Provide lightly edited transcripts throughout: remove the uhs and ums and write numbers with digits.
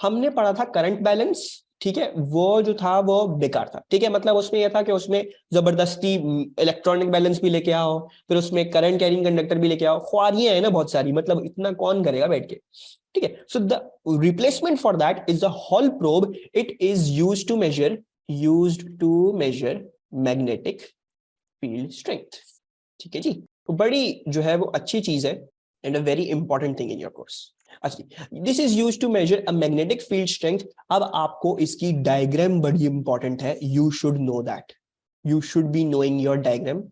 हमने पढ़ा था करंट बैलेंस, ठीक है, वो जो था वो बेकार था, ठीक है, मतलब उसमें यह था कि उसमें जबरदस्ती इलेक्ट्रॉनिक बैलेंस भी लेके आओ, फिर उसमें करंट कैरिंग कंडक्टर भी लेके आओ, ख्वारियां है ना बहुत सारी, मतलब इतना कौन करेगा बैठ के, ठीक है। So the replacement for that is the Hall probe. It is used to measure magnetic field strength, ठीक है जी। तो बड़ी जो है वो अच्छी चीज है and a very important thing in your course. अच्छा, this is used to measure a magnetic field strength. अब आपको इसकी डायग्राम बड़ी इंपॉर्टेंट है, you should know that, you should be knowing your diagram.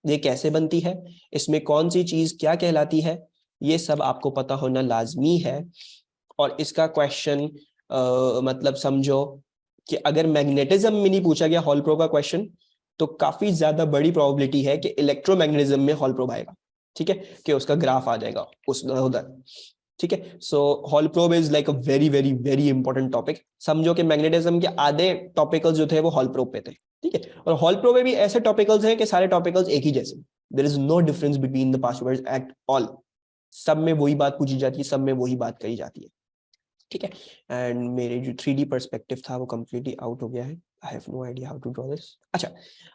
ये कैसे बनती है, इसमें कौन सी चीज क्या कहलाती है, ये सब आपको पता होना लाजमी है। और इसका क्वेश्चन मतलब समझो कि अगर मैग्नेटिज्म में नहीं पूछा गया हॉल प्रोब का क्वेश्चन, तो काफी ज्यादा बड़ी प्रोबेबिलिटी है कि इलेक्ट्रोमैग्नेटिज्म में हॉल प्रोब आएगा, ठीक है, कि उसका ग्राफ आ जाएगा उस उधर, ठीक है। So Hall probe is like a very very very important topic. समझो कि मैग्नेटिज्म के आधे टॉपिकल्स जो थे वो हॉल प्रोब पे थे, ठीक है। और हॉल प्रोब में भी ऐसे टॉपिकल्स हैं कि सारे टॉपिकल्स एक ही जैसे, there is no difference between the past papers at all. सब में वही बात पूछी जाती है, सब में वही बात कही जाती है, ठीक है। एंड मेरे जो 3D पर्सपेक्टिव था वो कंप्लीटली आउट हो गया है, I have no idea how to draw this. अच्छा,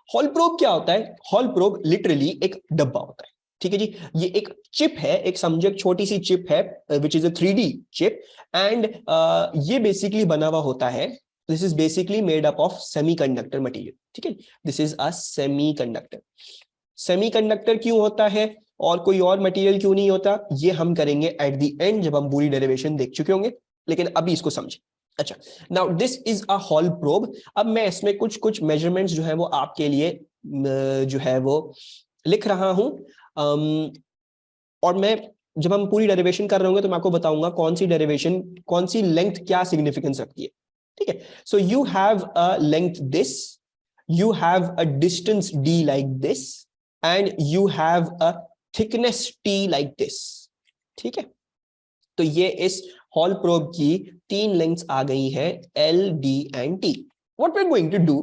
हॉल प्रोब क्या होता है? हॉल प्रोब लिटरली एक डब्बा होता है, ठीक है जी। ये एक चिप है, एक समझो एक छोटी सी चिप है which is a 3D chip, and ये बेसिकली बना हुआ होता है, this is basically made up of semiconductor material, ठीक है। This is a semiconductor. Semiconductor क्यों होता है और कोई और मटेरियल क्यों नहीं होता, ये हम करेंगे एट द एंड जब हम पूरी डेरिवेशन देख चुके होंगे, लेकिन अभी इसको समझे। अच्छा, now this is a hall probe. अब मैं इसमें कुछ कुछ मेजरमेंट्स जो है वो आपके लिए जो है वो लिख रहा हूं, और मैं जब हम पूरी डेरिवेशन कर रहे होंगे तो मैं आपको बताऊंगा कौन सी डेरिवेशन, कौन सी लेंथ क्या सिग्निफिकेंस रखती है, ठीक है। So you have a length this, you have a distance d like this, and you have a thickness t like this, ठीक है। तो ये इस हॉल प्रोब की तीन लेंथ्स आ गई है, L, D and T. What we're going to do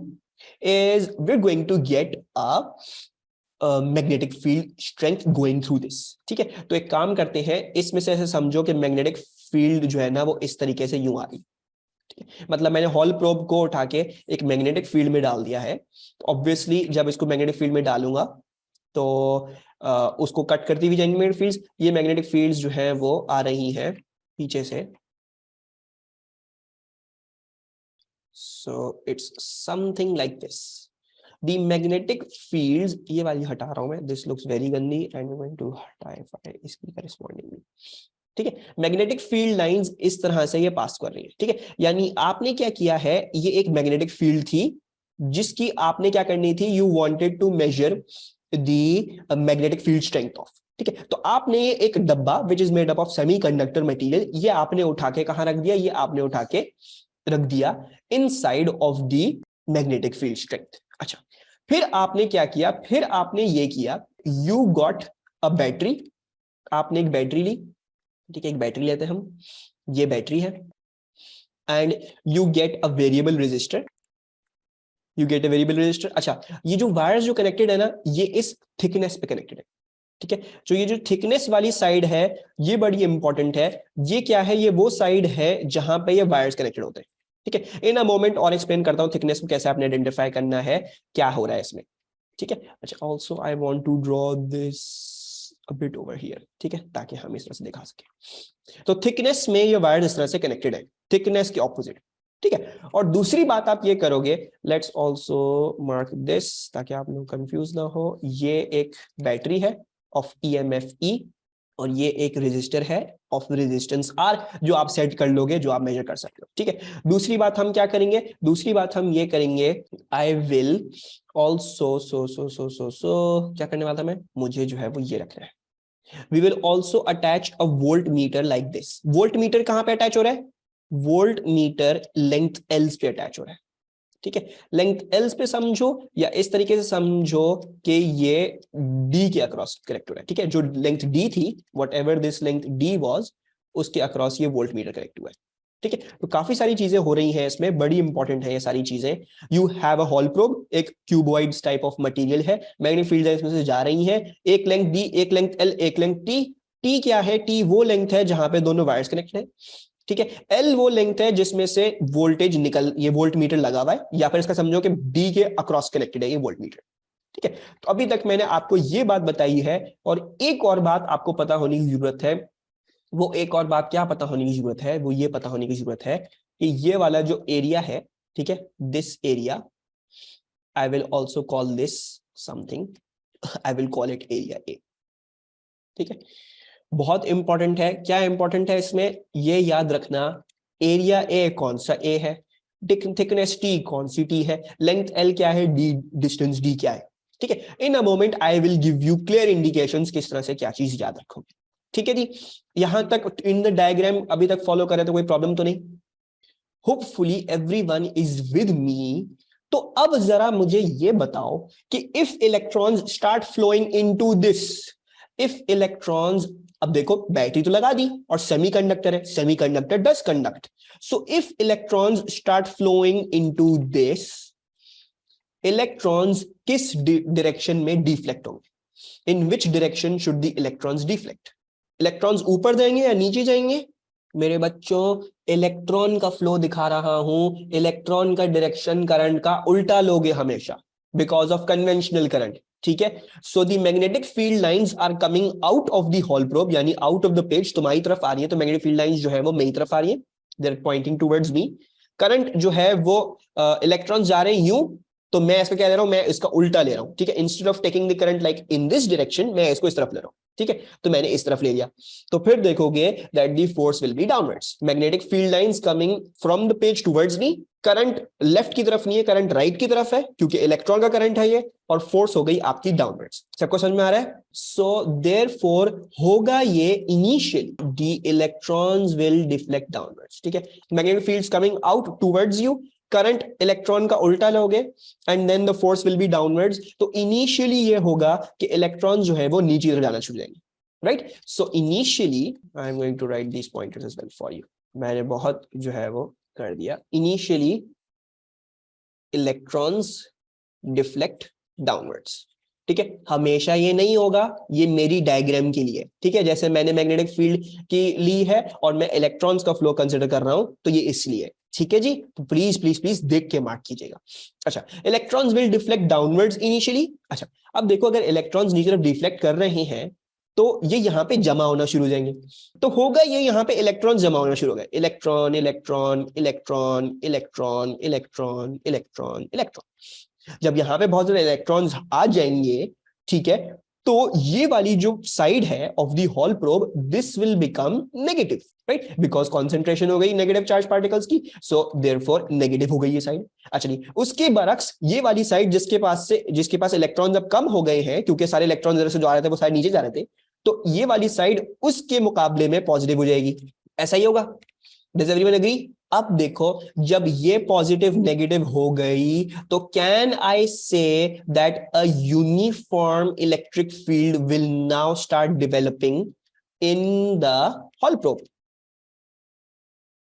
is we're going to get a magnetic field strength going through this, ठीक है। तो एक काम करते हैं, इसमें से ऐसे समझो कि मैग्नेटिक फील्ड जो है ना वो इस तरीके से यूं आ रही, मतलब मैंने हॉल प्रोब को उठा के एक मैग्नेटिक फील्ड में डाल दिया है, तो ऑब्वियसली जब इसको मैग्नेटिक फील्ड में डालूंगा तो उसको कट करती हुई जाएंगी मैग्नेटिक फील्ड्स। ये मैग्नेटिक फील्ड्स जो है वो आ रही हैं पीछे से, so it's something like this. The magnetic fields, ये वाली हटा रहा हूं मैं, दिस लुक्स वेरी गंदी एंड वी गोइंग टू हटाई इसकी करस्पॉन्डिंग, ठीक है। मैग्नेटिक फील्ड लाइंस इस तरह से ये पास कर रही है, ठीक है। यानी आपने क्या किया है, ये एक मैग्नेटिक फील्ड थी जिसकी आपने क्या करनी थी, you wanted to measure the magnetic field strength of, ठीक है। तो आपने ये एक डब्बा which is made up of semiconductor material, ये आपने उठा के कहां रख दिया, ये आपने उठा के रख दिया inside of the magnetic field strength. अच्छा, फिर आपने क्या किया, फिर आपने ये किया, यू गॉट अ बैटरी, आपने एक बैटरी ली, ठीक है, एक बैटरी लेते हैं हम, ये बैटरी है, and you get a variable resistor, you get a variable resistor. अच्छा, ये जो वायर्स जो कनेक्टेड है ना, ये इस थिकनेस पे कनेक्टेड है, ठीक है। जो ये जो थिकनेस वाली साइड है ये बड़ी इंपॉर्टेंट है, ये क्या है, ये वो साइड है जहां पे ये वायर्स कनेक्टेड होते हैं, ठीक है। इन अ मोमेंट और एक्सप्लेन करता हूं थिकनेस को कैसे आपने आइडेंटिफाई करना है, क्या हो रहा है इसमें, ठीक है। अच्छा, also I want to draw this a bit over here, ठीक है, ताकि हम इस तरह से दिखा सके। तो थिकनेस में ये वायर्स इस तरह से कनेक्टेड है, थिकनेस के ऑपोजिट, ठीक है। और दूसरी बात आप ये करोगे, लेट्स ऑल्सो मार्क दिस ताकि आप लोग कंफ्यूज ना हो, ये एक बैटरी है ऑफ EMF E, और ये एक रेजिस्टर है ऑफ रेजिस्टेंस R, जो आप सेट कर लोगे, जो आप मेजर कर सकते हो, ठीक है। दूसरी बात हम क्या करेंगे, दूसरी बात हम ये करेंगे, आई विल ऑल्सो सो क्या करने वाला था मैं, मुझे जो है वो ये रखना है, we will also attach a voltmeter like this. voltmeter कहां पे अटैच हो रहा है, वोल्टमीटर लेंथ L पे अटैच हो रहा है, ठीक है। लेंथ L पे समझो या इस तरीके से समझो कि ये D के अक्रॉस कनेक्ट हो रहा है, ठीक है। जो लेंथ D थी, what ever this length D was, उसके अक्रॉस ये वोल्टमीटर कनेक्ट हुआ है, ठीक है। तो काफी सारी चीजें हो रही हैं इसमें, बड़ी इंपॉर्टेंट है ये सारी चीजें। You have a hall probe, एक क्यूबॉइड टाइप ऑफ मटेरियल है, मैग्नेटिक फील्ड इसमें से जा रही है, एक लेंथ D, एक लेंथ L, एक लेंथ T। T क्या है, T वो लेंथ है जहां पे दोनों वायर्स कनेक्ट है, ठीक है। एल वो लेंथ है जिसमें से वोल्टेज निकल, ये वोल्ट मीटर लगा हुआ है, या फिर इसका समझो कि डी के अक्रॉस कनेक्टेड है ये वोल्ट मीटर। ठीक है, तो अभी तक मैंने आपको ये बात बताई है, और एक और बात आपको पता होने की जरूरत है। वो एक और बात क्या पता होने की जरूरत है, वो ये पता होने की जरूरत है कि ये वाला जो एरिया है, ठीक है, this area, I will also call this something, I will call it area A. ठीक है, बहुत इंपॉर्टेंट है। क्या इंपॉर्टेंट है इसमें, ये याद रखना, एरिया ए कौन सा ए है, थिकनेस टी कौन सी टी है, लेंथ एल क्या है, डी डिस्टेंस डी क्या है। ठीक है, in a moment I will give you clear indications किस तरह से क्या चीज याद रखोगे। ठीक है जी, यहां तक इन द डायग्राम अभी तक फॉलो करें तो कोई प्रॉब्लम तो नहीं? Hopefully everyone is with me. तो अब जरा मुझे ये बताओ कि if electrons start flowing into this, if electrons, अब देखो बैटरी तो लगा दी और सेमीकंडक्टर है, semiconductor does conduct, so if electrons start flowing into this, electrons किस डायरेक्शन में डिफ्लेक्ट होंगे, in which direction should the electrons deflect? Electrons ऊपर जाएंगे या नीचे जाएंगे? मेरे बच्चों, इलेक्ट्रॉन का फ्लो दिखा रहा हूं, इलेक्ट्रॉन का डायरेक्शन करंट का उल्टा लोगे हमेशा, बिकॉज ऑफ कन्वेंशनल करंट। ठीक है, so the magnetic field lines are coming out of the Hall probe, यानी आउट ऑफ द पेज, तुम्हारी तरफ आ रही है, तो मैग्नेटिक फील्ड लाइंस जो है वो मेरी तरफ आ रही है, they are pointing towards me. Current जो है वो इलेक्ट्रॉन जा रहे हैं यूं, तो मैं इसका क्या ले रहा हूं, मैं इसका उल्टा ले रहा हूं। ठीक है, instead of taking the current like in this direction, मैं इसको इस तरफ ले रहा हूं। ठीक है, तो मैंने इस तरफ ले लिया, तो फिर देखोगे that the force will be downwards, magnetic field lines coming from the page towards me. Current left की तरफ नहीं है, करंट राइट की तरफ है, क्योंकि इलेक्ट्रॉन का करंट है ये, और फोर्स हो गई आपकी डाउनवर्ड्स। सबको समझ में आ रहा है? सो देयरफॉर होगा ये initially the electrons will deflect downwards. ठीक है, magnetic fields coming out towards you, current electron का उल्टा लोगे, and then the force will be downwards. तो इनिशियली ये होगा कि इलेक्ट्रॉन जो है वो नीचे तरफ जाना शुरू जाएंगे, right? So initially I am going to write these pointers as well for you, मैंने बहुत जो है वो कर दिया। Initially electrons deflect downwards. ठीक है, हमेशा ये नहीं होगा, ये मेरी डायग्राम के लिए। ठीक है, जैसे मैंने मैग्नेटिक फील्ड की ली है और मैं इलेक्ट्रॉन्स का फ्लो कंसिडर कर रहा हूं, तो ये इसलिए। ठीक है जी, तो प्लीज प्लीज प्लीज देख के मार्क कीजिएगा। अच्छा, electrons will deflect downwards initially. अच्छा, अब देखो अगर इलेक्ट्रॉन्स नीचे तरफ डिफ्लेक्ट कर रहे हैं तो ये यहाँ पे जमा होना शुरू हो जाएंगे, तो होगा ये यहाँ पे इलेक्ट्रॉन जमा होना शुरू हो गए, electron electron electron electron electron electron electron. जब यहाँ पे बहुत सारे इलेक्ट्रॉन्स आ जाएंगे, ठीक है, तो ये वाली जो साइड है of the Hall probe, this will become negative, right? Because concentration हो गई नेगेटिव चार्ज पार्टिकल्स की, सो देयरफॉर नेगेटिव हो गई ये साइड। अच्छा नहीं, उसके बरक्स ये वाली साइड जिसके पास इलेक्ट्रॉन अब कम हो गए हैं, क्योंकि सारे इलेक्ट्रॉन इधर से जो आ रहे थे वो साइड नीचे जा रहे थे, तो ये वाली साइड उसके मुकाबले में पॉजिटिव हो जाएगी। ऐसा ही होगा, डज एवरीवन एग्री? अब देखो, जब ये पॉजिटिव नेगेटिव हो गई, तो can I say that a uniform electric field will now start developing in the Hall probe.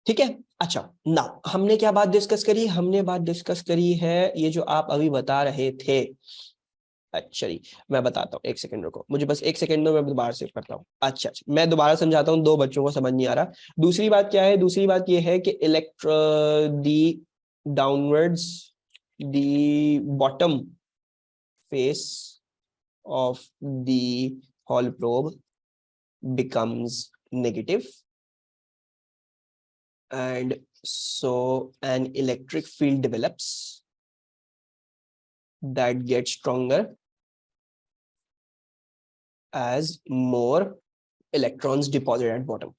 ठीक है, अच्छा ना, हमने क्या बात डिस्कस करी? हमने बात डिस्कस करी है ये जो आप अभी बता रहे थे। अच्छा जी, मैं बताता हूँ, एक सेकंड रुको, मुझे बस एक सेकंड में मैं दोबारा से करता हूँ। अच्छा, मैं दोबारा समझाता हूँ, दो बच्चों को समझ नहीं आ रहा। दूसरी बात क्या है? दूसरी बात ये है कि the downwards the bottom face of the Hall probe becomes negative, and so an electric field develops that gets stronger as more electrons deposit at bottom,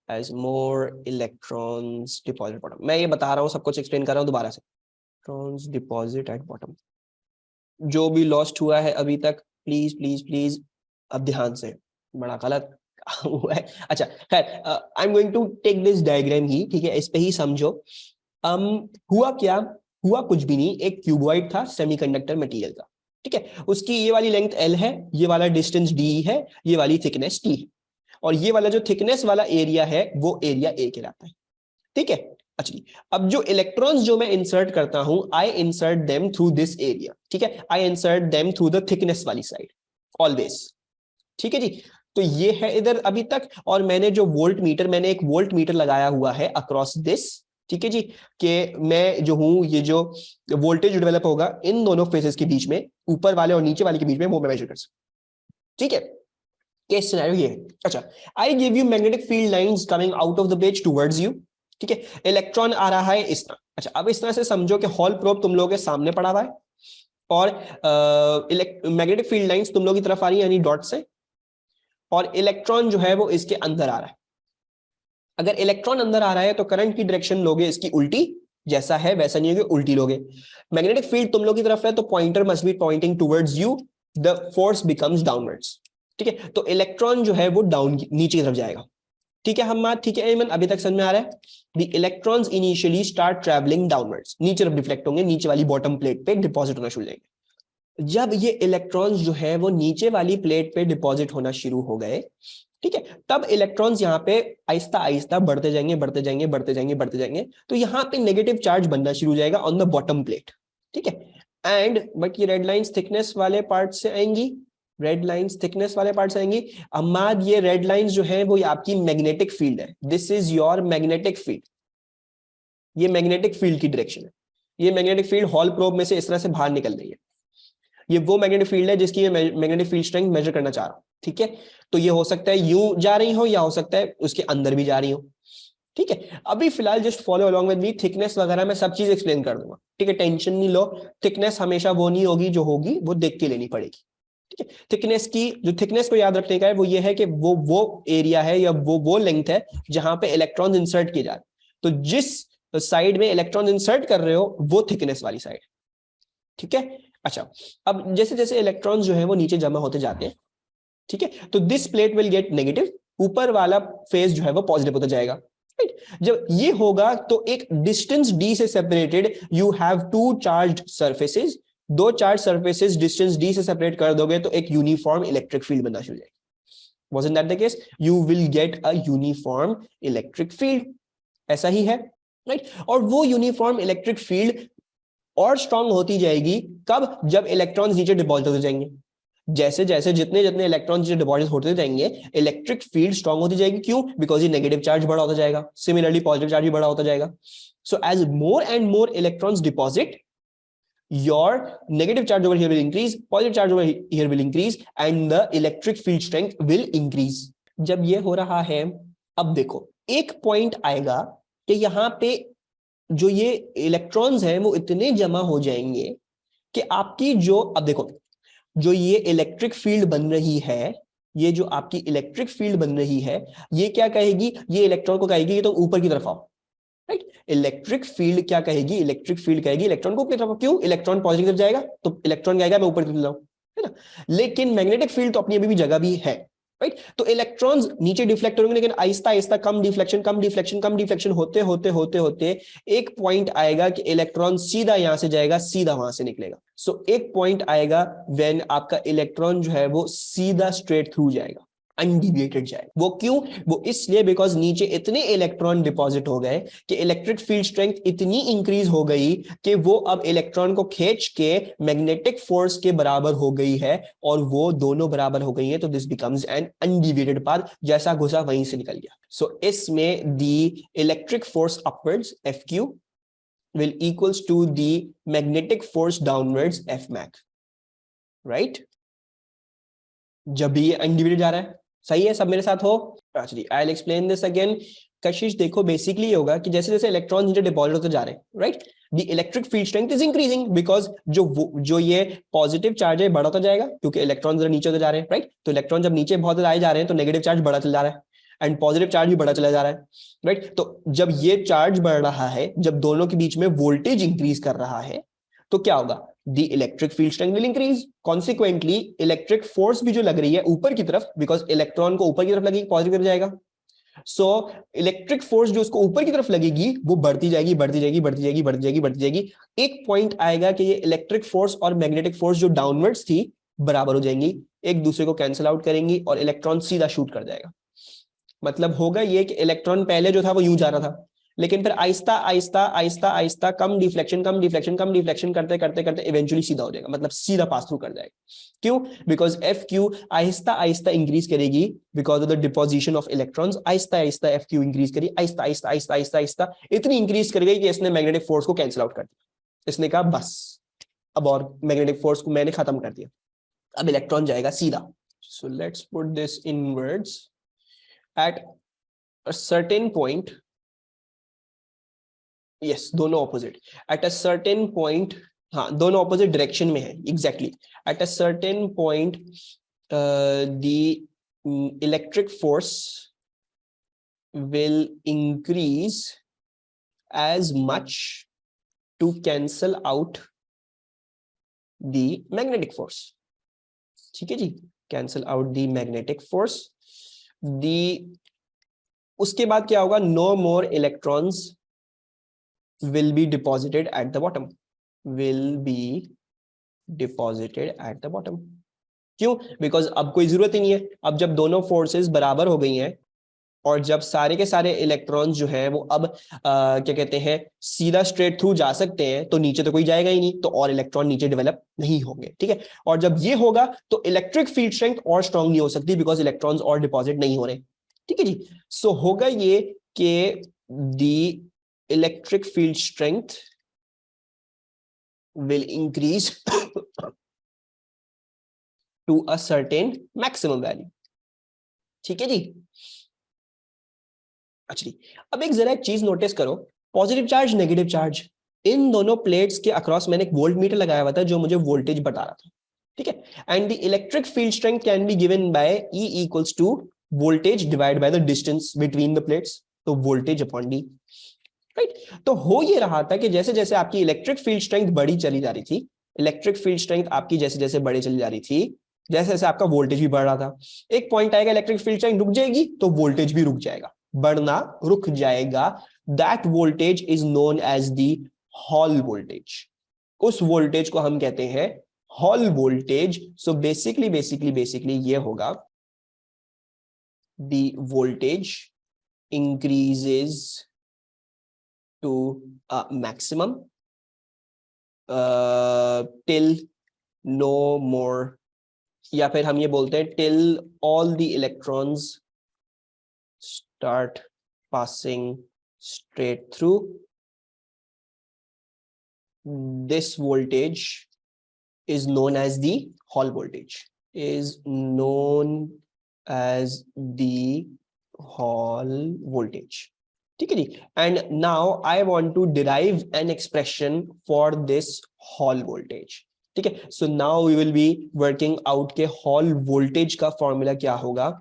as more electrons deposit at bottom। मैं ये बता रहा हूँ, सब कुछ explain कर रहा हूँ दोबारा से। electrons deposit at bottom, जो भी लॉस्ट हुआ है अभी तक, प्लीज प्लीज प्लीज अब ध्यान से, बड़ा गलत हुआ है। अच्छा खैर, I am going to take this diagram ही, ठीक है, इस पे ही समझो। हुआ क्या? हुआ कुछ भी नहीं, एक क्यूबॉइड था सेमीकंडक्टर मटेरियल का। ठीक है, उसकी ये वाली लेंथ L है, ये वाला डिस्टेंस D है, ये वाली थिकनेस T है, और ये वाला जो थिकनेस वाला एरिया है वो एरिया A कहलाता है। ठीक है, अच्छा, अब जो इलेक्ट्रॉन्स जो मैं इंसर्ट करता हूं, I insert them through this area. ठीक है, I insert them through the thickness वाली साइड ऑलवेज। ठीक है जी, तो ये है इधर अभी तक, और मैंने जो वोल्ट मीटर, मैंने एक वोल्ट मीटर लगाया हुआ है अक्रॉस दिस, ठीक है जी, कि मैं जो हूं ये जो वोल्टेज डेवलप होगा इन दोनों फेजेस के बीच में, ऊपर वाले और नीचे वाले के बीच में, वो मैं मेजर कर सकूं, ठीक है। केस सिनेरियो ये है। अच्छा, I give you magnetic field lines coming out of the page towards you, ठीक है, इलेक्ट्रॉन आ रहा है इस तरह। अच्छा, अब इस तरह से समझो कि हॉल प्रोब तुम लोगों के सामने पड़ा हुआ है और मैग्नेटिक फील्ड लाइंस तुम लोगों की तरफ आ रही है, यानी डॉट से, और इलेक्ट्रॉन जो है वो इसके अंदर आ रहा है। अगर इलेक्ट्रॉन अंदर आ रहा है तो करंट की डायरेक्शन लोगे इसकी उल्टी, जैसा है वैसा नहीं होगी, उल्टी लोगे। मैग्नेटिक फील्ड तुम लोग की तरफ है तो pointer must be pointing towards you, the force becomes downwards, ठीक है। तो इलेक्ट्रॉन जो है वो डाउन नीचे की तरफ जाएगा, ठीक है। हम ठीक है एमन, अभी तक समझ में आ रहा है? The electrons initially start travelling downwards, नीचे तरफ रिफ्लेक्ट होंगे, नीचे वाली बॉटम प्लेट पे डिपॉजिट होना शुरू हो जाएंगे। जब ये इलेक्ट्रॉन्स जो है वो नीचे वाली प्लेट पे डिपॉजिट होना शुरू हो गए, ठीक है, तब इलेक्ट्रॉन्स यहाँ पे आहिस्ता आहिस्ता बढ़ते जाएंगे, बढ़ते जाएंगे, बढ़ते जाएंगे, बढ़ते जाएंगे, तो यहाँ पे नेगेटिव चार्ज बनना शुरू हो जाएगा ऑन द बॉटम प्लेट, ठीक है। एंड बट ये रेड लाइंस थिकनेस वाले पार्ट से आएंगी, रेड लाइंस थिकनेस वाले पार्ट से आएंगी। अम्माद ये रेड लाइंस जो है वो आपकी मैग्नेटिक फील्ड है, this is your magnetic field, ये मैग्नेटिक फील्ड की डायरेक्शन है। ये मैग्नेटिक फील्ड हॉल प्रोब में से इस तरह से बाहर निकल रही है, ये वो मैग्नेटिक फील्ड है जिसकी मैग्नेटिक फील्ड स्ट्रेंथ मेजर करना चाह रहा हूं, ठीक है। तो ये हो सकता है यूं जा रही हो या हो सकता है उसके अंदर भी जा रही हो, ठीक है। अभी फिलहाल just follow along with me, thickness वगैरह मैं सब चीज एक्सप्लेन कर दूंगा, ठीक है, टेंशन नहीं लो। थिकनेस हमेशा वो नहीं होगी जो होगी वो देख के लेनी पड़ेगी, ठीक है। थिकनेस की जो थिकनेस को याद रखने का है वो ये है कि वो एरिया है या वो लेंथ है जहां पे इलेक्ट्रॉन इंसर्ट किए जा रहे हैं। तो जिस साइड में इलेक्ट्रॉन इंसर्ट कर रहे हो वो थिकनेस वाली साइड, ठीक है। अच्छा, अब जैसे जैसे इलेक्ट्रॉन्स जो है वो नीचे जमा होते जाते हैं, ठीक है, तो this plate will get negative, ऊपर वाला फेज जो है वो पॉजिटिव होता जाएगा, राइट। जब ये होगा तो एक डिस्टेंस d से separated you have two charged surfaces, दो चार्ज सरफेसेस डिस्टेंस d से सेपरेट कर दोगे तो एक यूनिफॉर्म इलेक्ट्रिक फील्ड बनना शुरू हो जाएगी। Wasn't that the case? You will get a uniform electric field, ऐसा ही है, राइट। और वो यूनिफॉर्म इलेक्ट्रिक फील्ड और स्ट्रांग होती जाएगी कब? जब इलेक्ट्रॉन्स नीचे डिपॉजिट होते जाएंगे। जैसे जैसे जितने जितने इलेक्ट्रॉन नीचे डिपॉजिट होते जाएंगे इलेक्ट्रिक फील्ड स्ट्रांग होती जाएगी। क्यों? बिकॉज ये नेगेटिव चार्ज बड़ा होता जाएगा, सिमिलरली पॉजिटिव चार्ज भी बड़ा होता जाएगा। So as more and more electrons deposit, your negative charge over here will increase, positive charge over here will increase and the electric field strength will increase। जब ये हो रहा है, अब देखो एक पॉइंट आएगा कि यहाँ पे जो ये इलेक्ट्रॉन्स हैं वो इतने जमा हो जाएंगे कि आपकी जो, अब देखो जो ये इलेक्ट्रिक फील्ड बन रही है, ये जो आपकी इलेक्ट्रिक फील्ड बन रही है, ये क्या कहेगी? ये इलेक्ट्रॉन को कहेगी कि तुम ऊपर की तरफ आओ, राइट। इलेक्ट्रिक फील्ड क्या कहेगी? इलेक्ट्रिक फील्ड कहेगी इलेक्ट्रॉन को ऊपर की तरफ। क्यों? इलेक्ट्रॉन पॉजिटिव तरफ जाएगा तो इलेक्ट्रॉन कहेगा मैं ऊपर की तरफ जाऊं, है ना। लेकिन मैग्नेटिक फील्ड तो अपनी अभी भी जगह भी है, राइट। तो इलेक्ट्रॉन्स नीचे डिफ्लेक्ट होंगे, लेकिन आहिस्ता आहिस्ता कम डिफ्लेक्शन, कम डिफ्लेक्शन, कम डिफ्लेक्शन होते होते होते होते एक पॉइंट आएगा कि इलेक्ट्रॉन सीधा यहां से जाएगा, सीधा वहां से निकलेगा। सो एक पॉइंट आएगा व्हेन आपका इलेक्ट्रॉन जो है वो सीधा स्ट्रेट थ्रू जाएगा, अनडिविएटेड जाएगा। वो क्यों? वो इसलिए बिकॉज नीचे इतने इलेक्ट्रॉन डिपॉजिट हो गए कि इलेक्ट्रिक फील्ड स्ट्रेंथ इतनी इंक्रीज हो गई कि वो अब इलेक्ट्रॉन को खींच के मैग्नेटिक फोर्स के बराबर हो गई है, और वो दोनों बराबर हो गई है। तो this becomes N undeviated path, जैसा घुसा वहीं से निकल गया। सो इसमें the electric force upwards FQ will equals to the magnetic force downwards Fmac, right? जब भी ये अनडिविडेड जा रहा है, सही है, सब मेरे साथ हो? अच्छा जी, I will explain this again. Kashish देखो बेसिकली ये होगा कि जैसे जैसे इलेक्ट्रॉन नीचे डिपॉजिट होते जा रहे हैं, right, the electric field strength is increasing because जो ये पॉजिटिव चार्ज है बड़ा होता जाएगा क्योंकि इलेक्ट्रॉन जरा नीचे होते जा रहे हैं, राइट। तो इलेक्ट्रॉन जब नीचे बहुत आए जा रहे हैं तो नेगेटिव चार्ज बढ़ा चला जा रहा है एंड पॉजिटिव चार्ज भी बढ़ा चला जा रहा है, राइट। तो जब ये चार्ज बढ़ रहा है, जब दोनों के बीच में वोल्टेज इंक्रीज कर रहा है, तो क्या होगा? The electric field strength will increase. Consequently, electric force भी जो लग रही है ऊपर की तरफ, because इलेक्ट्रॉन को ऊपर की तरफ लगेगी, पॉजिटिव तरफ जाएगा। So इलेक्ट्रिक फोर्स जो उसको ऊपर की तरफ लगेगी वो बढ़ती जाएगी, बढ़ती जाएगी, बढ़ती जाएगी, बढ़ती जाएगी, बढ़ती जाएगी। एक पॉइंट आएगा कि ये इलेक्ट्रिक फोर्स और मैग्नेटिक फोर्स जो डाउनवर्ड्स थी बराबर हो जाएंगी, एक दूसरे को कैंसिल आउट करेंगी और इलेक्ट्रॉन सीधा शूट कर जाएगा। मतलब होगा ये कि इलेक्ट्रॉन पहले जो था वो यूं जा रहा था, लेकिन फिर आहिस्ता आहिस्ता आहिस्ता आहिस्ता कम डिफ्लेक्शन कम डिफ्लेक्शन कम डिफ्लेक्शन करते करते करते इवेंचुअली सीधा हो जाएगा, मतलब सीधा पास थ्रू कर जाएगा। क्यों? Because F Q Aahista Aahista increase करेगी because of the deposition of electrons. Aahista Aahista F Q increase करी, आहिस्ता आहिस्ता आहिस्ता आहिस्ता आहिस्ता इतनी इंक्रीज कर गई कि इसने मैग्नेटिक फोर्स को कैंसिल आउट कर दिया। इसने कहा बस अब और मैग्नेटिक फोर्स को मैंने खत्म कर दिया, अब इलेक्ट्रॉन जाएगा सीधा। So let's put this in words. At a certain point, yes दोनों opposite, at a certain point, हाँ दोनों ऑपोजिट डायरेक्शन में है exactly. At a certain point the electric force will increase as much to cancel out the magnetic force। ठीक है जी, cancel out the magnetic force। उसके बाद क्या होगा? no more electrons will be deposited at the bottom, will be deposited at the bottom। क्यों? Because अब कोई जरूरत ही नहीं है। अब जब दोनों फोर्सेस बराबर हो गई हैं और जब सारे के सारे इलेक्ट्रॉन्स जो हैं वो अब क्या कहते हैं सीधा स्ट्रेट थ्रू जा सकते हैं, तो नीचे तो कोई जाएगा ही नहीं, तो और इलेक्ट्रॉन नीचे डेवलप नहीं होंगे। ठीक है, और जब ये होगा तो इलेक्ट्रिक फील्ड स्ट्रेंथ और स्ट्रांग नहीं हो सकती बिकॉज इलेक्ट्रॉन्स और डिपॉजिट नहीं हो रहे। ठीक है जी, सो होगा ये कि the electric field strength will increase to a certain maximum value. ठीक है जी। अच्छा, अब एक जरा एक चीज नोटिस करो, पॉजिटिव चार्ज नेगेटिव चार्ज, इन दोनों प्लेट्स के अक्रॉस मैंने एक वोल्ट मीटर लगाया हुआ था जो मुझे वोल्टेज बता रहा था। ठीक है, and the electric field strength can be given by E equals to voltage divide by the distance between the plates, तो वोल्टेज अपॉन डी। राइट, तो हो ये रहा था कि जैसे जैसे आपकी इलेक्ट्रिक फील्ड स्ट्रेंथ बढ़ी चली जा रही थी, इलेक्ट्रिक फील्ड स्ट्रेंथ आपकी जैसे जैसे बढ़ी चली जा रही थी, जैसे जैसे आपका वोल्टेज भी बढ़ रहा था, एक पॉइंट आएगा इलेक्ट्रिक फील्ड स्ट्रेंथ रुक जाएगी तो वोल्टेज भी रुक जाएगा, बढ़ना रुक जाएगा। That voltage is known as the Hall voltage. उस वोल्टेज को हम कहते हैं हॉल वोल्टेज। सो बेसिकली ये होगा the voltage increases to maximum till no more, या फिर हम ये बोलते हैं till all the electrons start passing straight through। This voltage is known as the Hall voltage, is known as the Hall voltage। ठीक है जी, and now I want to derive an expression for this Hall voltage। ठीक है, so now we will be working out के Hall voltage का formula क्या होगा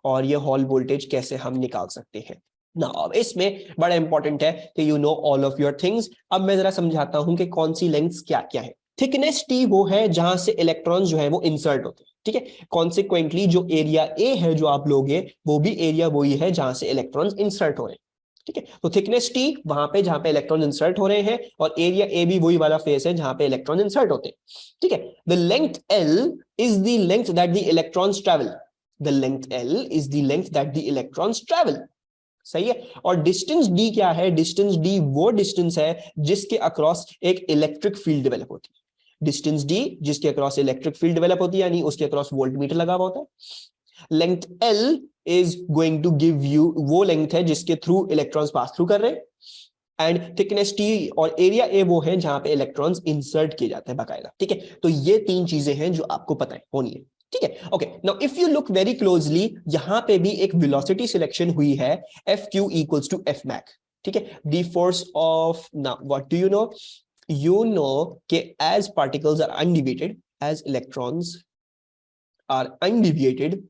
और ये हॉल वोल्टेज कैसे हम निकाल सकते हैं ना। अब इसमें बड़ा इंपॉर्टेंट है कि you know all of your things. अब मैं जरा समझाता हूं कि कौन सी लेंथ्स क्या क्या है। थिकनेस टी वो है जहां से इलेक्ट्रॉन जो है वो इंसर्ट होते हैं। ठीक है, कॉन्सिक्वेंटली जो एरिया ए है जो आप लोगे वो भी एरिया वही है जहां से इलेक्ट्रॉन इंसर्ट हो रहे हैं। ठीक है, तो थिकनेस टी वहां पे जहां पे इलेक्ट्रॉन इंसर्ट हो रहे हैं और एरिया ए भी वही वाला फेस है जहां पे इलेक्ट्रॉन इंसर्ट होते हैं। ठीक है, the length L is the length that the electrons travel. The length L is the length that the electrons travel। सही है, और डिस्टेंस D क्या है? डिस्टेंस D वो डिस्टेंस है जिसके अक्रॉस एक इलेक्ट्रिक फील्ड डेवलप होती है। डिस्टेंस D जिसके अक्रॉस इलेक्ट्रिक फील्ड डेवलप होती है, यानी उसके अक्रॉस वोल्ट मीटर लगा हुआ होता है। Length L is going to give you, वो लेंथ है जिसके थ्रू इलेक्ट्रॉन्स पास थ्रू कर रहे हैं। एंड थिकनेस T और एरिया A वो है जहां पे इलेक्ट्रॉन्स इंसर्ट किए जाते हैं बाकायदा। ठीक है, तो ये तीन चीजें हैं जो आपको पता है होनी है। ठीक है, okay, now if you look very closely, यहां पे भी एक वेलोसिटी सिलेक्शन हुई है F Q equals to F mag. ठीक है, the force of, now what do you know कि as particles are undeviated, as electrons are undeviated,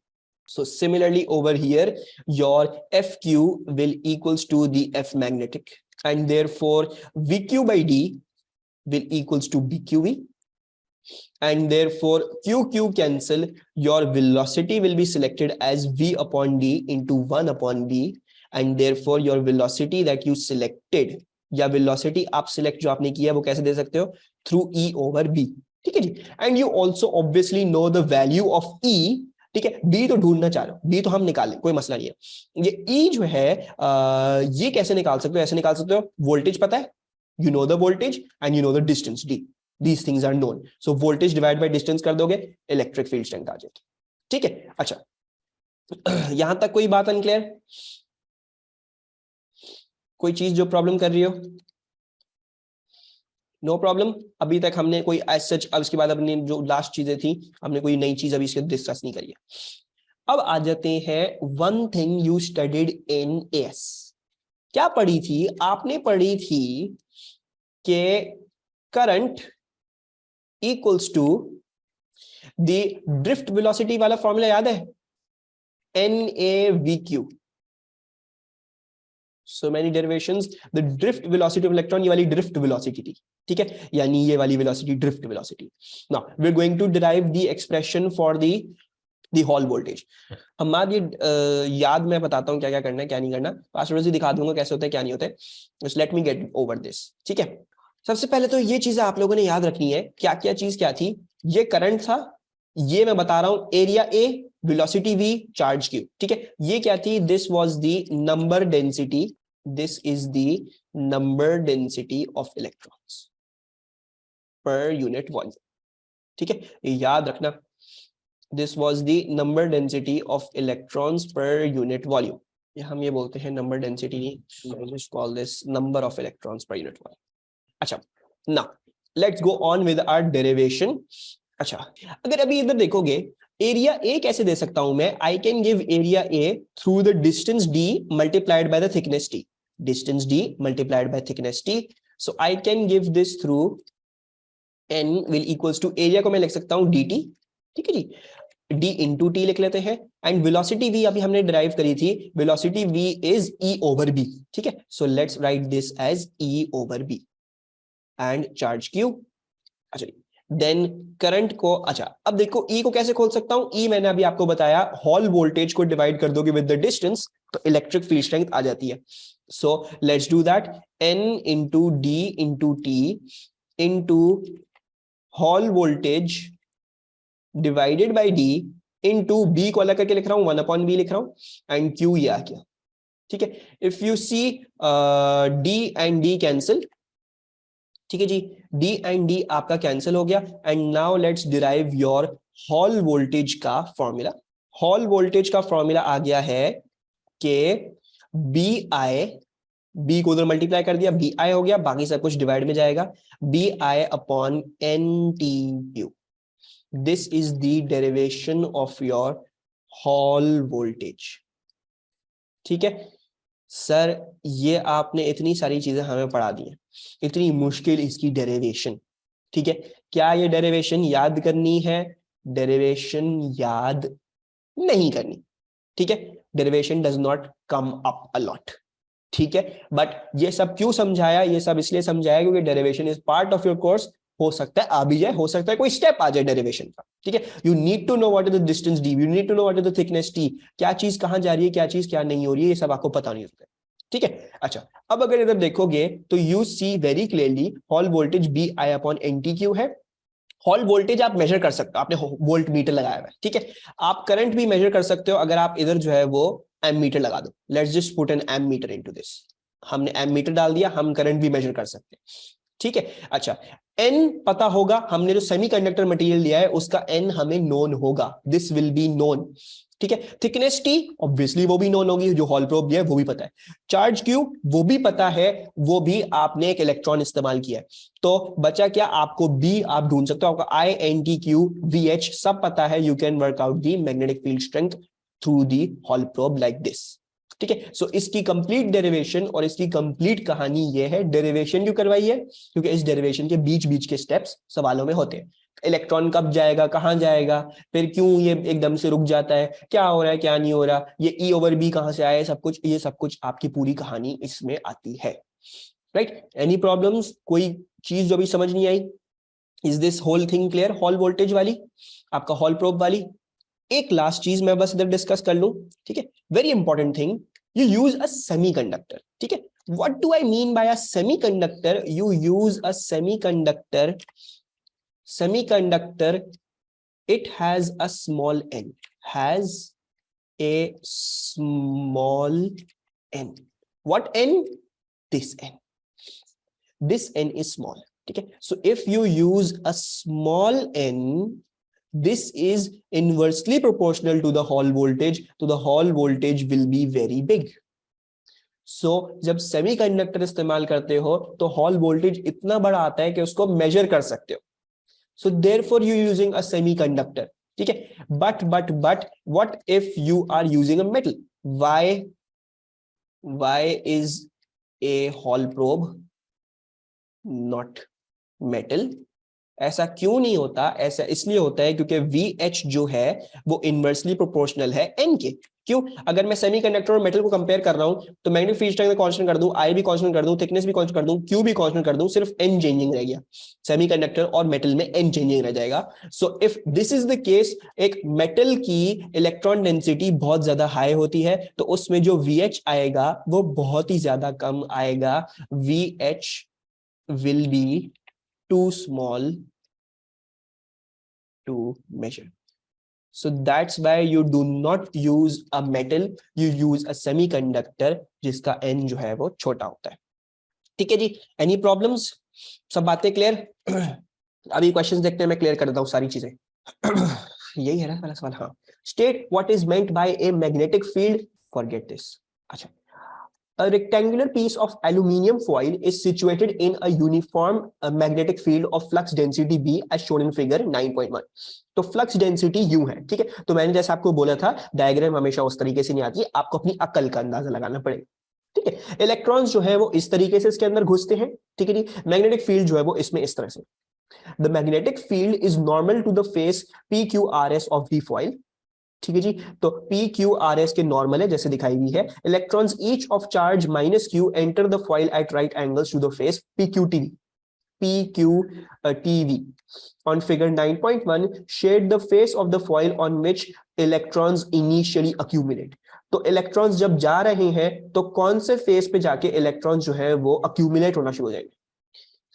so similarly over here your fq will equals to the f magnetic, and therefore vq by d will equals to bqv, and therefore qq cancel, your velocity will be selected as v upon d into 1 upon b, and therefore your velocity that you selected, या velocity आप select जो आपने किया वो कैसे दे सकते हो? through e over b। ठीक है जी, and you also obviously know the value of e ठीक है, डी तो ढूंढना चाह रहे हो, डी तो हम निकालें, कोई मसला नहीं है। ये ई जो है ये कैसे निकाल सकते हो, ऐसे निकाल सकते हो, वोल्टेज पता है, you know the voltage and you know the distance d, these things are known, so voltage divide by distance कर दोगे, इलेक्ट्रिक फील्ड स्ट्रेंथ आ जाएगी। ठीक है, अच्छा यहां तक कोई बात अनक्लियर, कोई चीज जो प्रॉब्लम कर रही हो? No problem. अभी तक हमने कोई एज सच, अब इसके बाद अपनी जो लास्ट चीजें थी हमने कोई नई चीज अभी इसके डिस्कस नहीं करी है। अब आ जाते हैं one thing you studied in AS. क्या पढ़ी थी आपने? पढ़ी थी कि current equals to the drift velocity वाला फॉर्मूला याद है, NAVQ, so many derivations, the drift velocity of electron, ये वाली drift velocity थी, ठीक है, यानी ये वाली velocity drift velocity. Now we're going to derive the expression for the hall voltage. हम बाद ये याद मैं बताता हूँ क्या क्या करना है क्या नहीं करना, पासवर्ड से दिखा दूंगा कैसे होता है क्या नहीं होता है, just let me get over this. ठीक है, सबसे पहले तो ये चीजें आप लोगों ने याद रखनी है, क्या क्या चीज क्या थी, ये करंट था, ये मैं बता रहा हूं area A, velocity v, charge q, ठीक है, ये क्या थी, this was the number density, this is the number density of electrons per unit volume, ठीक है, ये याद रखना, this was the number density of electrons per unit volume, ये हम ये बोलते हैं नंबर डेंसिटी नहीं, just call this number of electrons per unit volume. अच्छा, now let's go on with our derivation. अच्छा, अगर अभी इधर देखोगे एरिया ए कैसे दे सकता हूं मैं, I can give area A through the distance d multiplied by the thickness t, distance d multiplied by thickness t, so I can give this through n will equals to, area को मैं लिख सकता हूं dt, ठीक है जी, d into T लिख लेते हैं, एंड वेलोसिटी v अभी हमने डिराइव करी थी, velocity v is e over b, ठीक है, so let's write this as e over b and charge q। अच्छा, देन करंट को, अच्छा अब देखो E को कैसे खोल सकता हूं, E मैंने अभी आपको बताया, हॉल वोल्टेज को डिवाइड कर दोगे विद द डिस्टेंस तो इलेक्ट्रिक फील्ड स्ट्रेंथ आ जाती है, so let's do that, N into d into t into Hall voltage divided by d into B को अलग करके लिख रहा हूं, 1/b लिख रहा हूं, एंड Q ये आ गया, ठीक है, if you see D and D cancel, ठीक है जी, D एंड D आपका कैंसिल हो गया, and now let's derive your Hall voltage का फॉर्मूला। हॉल वोल्टेज का फॉर्मूला आ गया है कि B को उधर मल्टीप्लाई कर दिया, BI हो गया, बाकी सब कुछ डिवाइड में जाएगा, BI upon NTQ, this is the derivation of your Hall voltage. ठीक है सर, ये आपने इतनी सारी चीजें हमें पढ़ा दी हैं, इतनी मुश्किल इसकी डेरिवेशन, ठीक है, क्या ये डेरिवेशन याद करनी है? डेरिवेशन याद नहीं करनी, ठीक है, derivation does not come up a lot, ठीक है, बट ये सब क्यों समझाया, ये सब इसलिए समझाया क्योंकि derivation is part of your course, हो सकता है आ भी जाए, हो सकता है कोई स्टेप आ जाए डेरिवेशन का, ठीक है, you need to know what is the distance d, you need to know what is the thickness t, क्या चीज कहां जा रही है, क्या चीज क्या नहीं हो रही है, ये सब आपको पता नहीं होता है, ठीक है। अच्छा, अब अगर इधर देखोगे तो you see very clearly Hall voltage B I upon n t q है, हॉल वोल्टेज आप मेजर कर सकते हो, आपने वोल्ट मीटर लगाया हुआ है, ठीक है, आप करंट भी मेजर कर सकते हो अगर आप इधर जो है वो एम मीटर लगा दो, let's just put an ammeter into this, हमने एम मीटर डाल दिया, हम करंट भी मेजर कर सकते हैं, ठीक है। अच्छा, एन पता होगा, हमने जो सेमीकंडक्टर मटेरियल लिया है उसका एन हमें नोन होगा, दिस विल बी नोन, ठीक है, थिकनेस टी ऑब्वियसली वो भी नोन होगी, जो हॉल प्रोब दिया है वो भी पता है, चार्ज क्यू वो भी पता है, वो भी आपने एक इलेक्ट्रॉन इस्तेमाल किया है, तो बचा क्या, आपको बी आप ढूंढ सकते हो, आपको I n t q V H सब पता है, you can work out the magnetic field strength through the Hall probe like this, ठीक है। सो इसकी कंप्लीट डेरिवेशन और इसकी कंप्लीट कहानी ये है, डेरिवेशन क्यों करवाई है, क्योंकि इस डेरिवेशन के बीच बीच के स्टेप्स सवालों में होते हैं, इलेक्ट्रॉन कब जाएगा, कहां जाएगा, फिर क्यों ये एकदम से रुक जाता है, क्या हो रहा है क्या नहीं हो रहा, ये ई ओवर बी कहां से आया, सब कुछ, ये सब कुछ आपकी पूरी कहानी इसमें आती है, राइट। एनी प्रॉब्लम्स, कोई चीज जो भी समझ नहीं आई, is this whole thing clear, Hall voltage वाली, आपका हॉल प्रोब वाली। एक लास्ट चीज मैं बस इधर डिस्कस कर लूं, ठीक है, very important thing, you use a semiconductor, ठीक है, what do I mean by a semiconductor, you use a semiconductor, it has a small n, has a small n. What n? This n. This n is small. ठीक है, so if you use a small n, this is inversely proportional to the Hall voltage, so the Hall voltage will be very big. So जब semiconductor इस्तेमाल करते हो तो hall voltage इतना बड़ा आता है कि उसको मेजर कर सकते हो. So therefore you using a semiconductor. ठीक है, but what if you are using a metal? Why is a Hall probe not metal? ऐसा क्यों नहीं होता? ऐसा इसलिए होता है क्योंकि VH जो है वो इनवर्सली प्रोपोर्शनल है N के. क्यों? अगर मैं सेमीकंडक्टर और मेटल को कंपेयर कर रहा हूं तो मैग्नेटिक फील्ड स्ट्रेंथ कांस्टेंट कर दूं, I भी कांस्टेंट कर दूं, थिकनेस भी कांस्टेंट कर दूं, Q भी कांस्टेंट कर दूं, सिर्फ N चेंजिंग रह गया. सेमीकंडक्टर और मेटल में N चेंजिंग रह जाएगा. So if this is the case, एक मेटल की इलेक्ट्रॉन डेंसिटी बहुत ज्यादा हाई होती है तो उसमें जो VH आएगा वो बहुत ही ज्यादा कम आएगा. VH will be too small to measure. So that's why you do not use a metal, you use a semiconductor जिसका n जो है वो छोटा होता है. ठीक है जी, any problems? सब बातें क्लियर? अभी क्वेश्चंस देखते हैं, मैं क्लियर कर देता हूँ सारी चीजें. यही है ना पहला सवाल. हाँ, state what is meant by a magnetic field. Forget this. अच्छा, a rectangular piece of aluminium foil is situated in a uniform magnetic field of flux density B as shown in figure 9.1. तो flux density you है. ठीक है, तो मैंने जैसे आपको बोला था डायग्राम हमेशा उस तरीके से नहीं आती है, आपको अपनी अकल का अंदाजा लगाना पड़ेगा. ठीक है, इलेक्ट्रॉन्स जो है वो इस तरीके से इसके अंदर घुसते हैं. ठीक है जी, मैग्नेटिक फील्ड जो है वो इसमें इस तरह से. The magnetic field is normal to the face PQRS of the foil. ठीक है जी, तो PQRS के नॉर्मल है जैसे दिखाई हुई है. Electrons each of charge -q enter the foil at right angles to the face PQTV. On figure 9.1, shade the face of the foil on which electrons initially accumulate. तो इलेक्ट्रॉन्स जब जा रहे हैं तो कौन से फेस पे जाके इलेक्ट्रॉन्स जो है वो अक्यूमुलेट होना शुरू हो जाएंगे.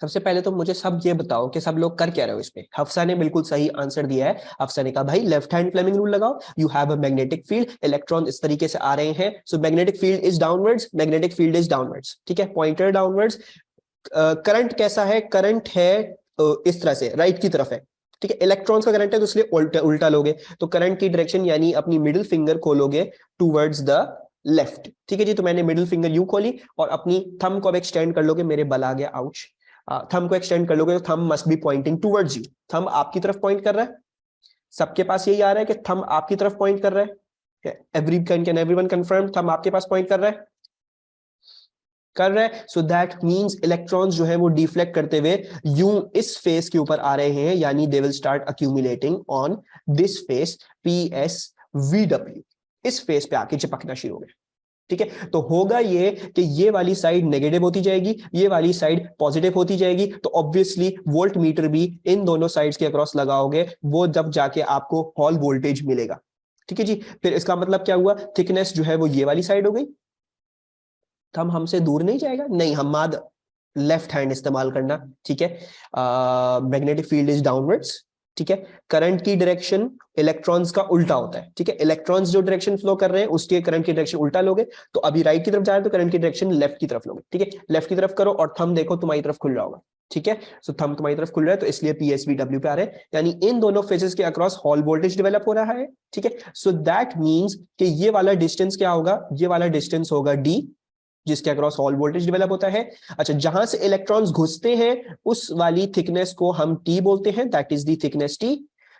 सबसे पहले तो मुझे सब ये बताओ कि सब लोग कर क्या रहे हो इस पे. हफ्सा ने बिल्कुल सही आंसर दिया है. हफ्सा ने कहा भाई लेफ्ट हैंड फ्लेमिंग रूल लगाओ. You have a magnetic field, electron इस तरीके से आ रहे हैं, so magnetic field is downwards, magnetic field is downwards. ठीक है, पॉइंटर डाउनवर्ड्स. करंट कैसा है? करंट है इस तरह से, राइट की तरफ है. ठीक है, इलेक्ट्रॉन्स का करंट है तो इसलिए उल्टा लोगे, तो करंट की डायरेक्शन यानी अपनी मिडिल फिंगर खोलोगे टूवर्ड्स द लेफ्ट. ठीक है जी, तो मैंने मिडिल फिंगर यूं खोली और अपनी थंब को अब एक्सटेंड कर लोगे. मेरे बल आ गया, आउच. थंब को एक्सटेंड कर लोगे तो thumb must be pointing towards you. Thumb आपकी तरफ पॉइंट कर रहा है. सबके पास यही आ रहा है कि थंब आपकी तरफ पॉइंट कर रहा है. एवरीवन कंफर्म थंब आपके पास पॉइंट कर रहा है. सो दैट मींस इलेक्ट्रॉन्स जो है वो डिफ्लेक्ट करते हुए यूं इस फेस के ऊपर आ रहे हैं, यानी they will start accumulating on this face PSVW. इस फेस पे आके चिपकना शुरू हो गए. ठीक है, तो होगा ये कि ये वाली साइड नेगेटिव होती जाएगी, ये वाली साइड पॉजिटिव होती जाएगी. तो ऑब्वियसली वोल्ट मीटर भी इन दोनों साइड्स के अक्रॉस लगाओगे, वो जब जाके आपको हॉल वोल्टेज मिलेगा. ठीक है जी, फिर इसका मतलब क्या हुआ? थिकनेस जो है वो ये वाली साइड हो गई. थंब हमसे दूर नहीं जाएगा, नहीं, हम लेफ्ट हैंड इस्तेमाल करना. ठीक है, मैग्नेटिक फील्ड इज डाउनवर्ड्स. ठीक है, करंट की डायरेक्शन इलेक्ट्रॉन्स का उल्टा होता है. ठीक है, इलेक्ट्रॉन्स जो डायरेक्शन फ्लो कर रहे हैं उसके करंट की डायरेक्शन उल्टा लोगे, तो अभी राइट की तरफ जा रहे तो करंट की डायरेक्शन लेफ्ट की तरफ लोगे. ठीक है, लेफ्ट की तरफ करो और थंब देखो तुम्हारी तरफ खुल रहा होगा. ठीक है, सो थंब तुम्हारी तरफ खुल रहा है तो इसलिए PSVW पे आ रहे हैं, यानी इन दोनों फेजेस के अक्रॉस हॉल वोल्टेज डेवलप हो रहा है. ठीक है, सो दैट मींस कि ये वाला डिस्टेंस क्या होगा? ये वाला डिस्टेंस होगा D, जिसके अक्रॉस हॉल वोल्टेज डेवलप होता है. अच्छा, जहां से इलेक्ट्रॉन्स घुसते हैं उस वाली थिकनेस को हम T बोलते हैं, that is the thickness T.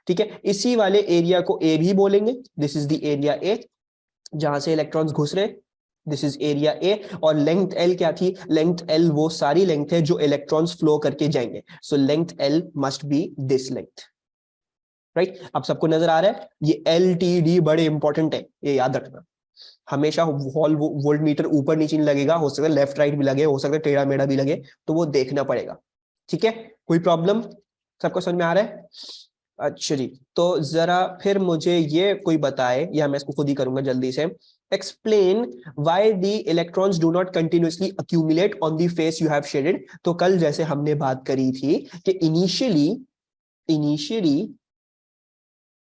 ठीक है, इसी वाले एरिया को A भी बोलेंगे, this is the area A. जहां से इलेक्ट्रॉन्स घुस रहे, दिस इज एरिया A. और लेंथ L क्या थी? लेंथ L वो सारी लेंथ है जो इलेक्ट्रॉन्स फ्लो करके जाएंगे. So length L must be this length. Right, अब सबको नजर आ रहा है? ये LTD बड़े इंपॉर्टेंट है, ये याद रखना. हमेशा हॉल वोल्ट मीटर ऊपर नीचे नहीं लगेगा, हो सकता है लेफ्ट राइट भी लगे, हो सकता है टेढ़ा मेढ़ा भी लगे, तो वो देखना पड़ेगा. ठीक है, कोई प्रॉब्लम? सबको समझ में आ रहा है? अच्छा जी, तो जरा फिर मुझे ये कोई बताए, या मैं इसको खुद ही करूंगा जल्दी से. Explain why the electrons do not continuously accumulate on the face you have shaded. तो कल जैसे हमने बात करी थी कि initially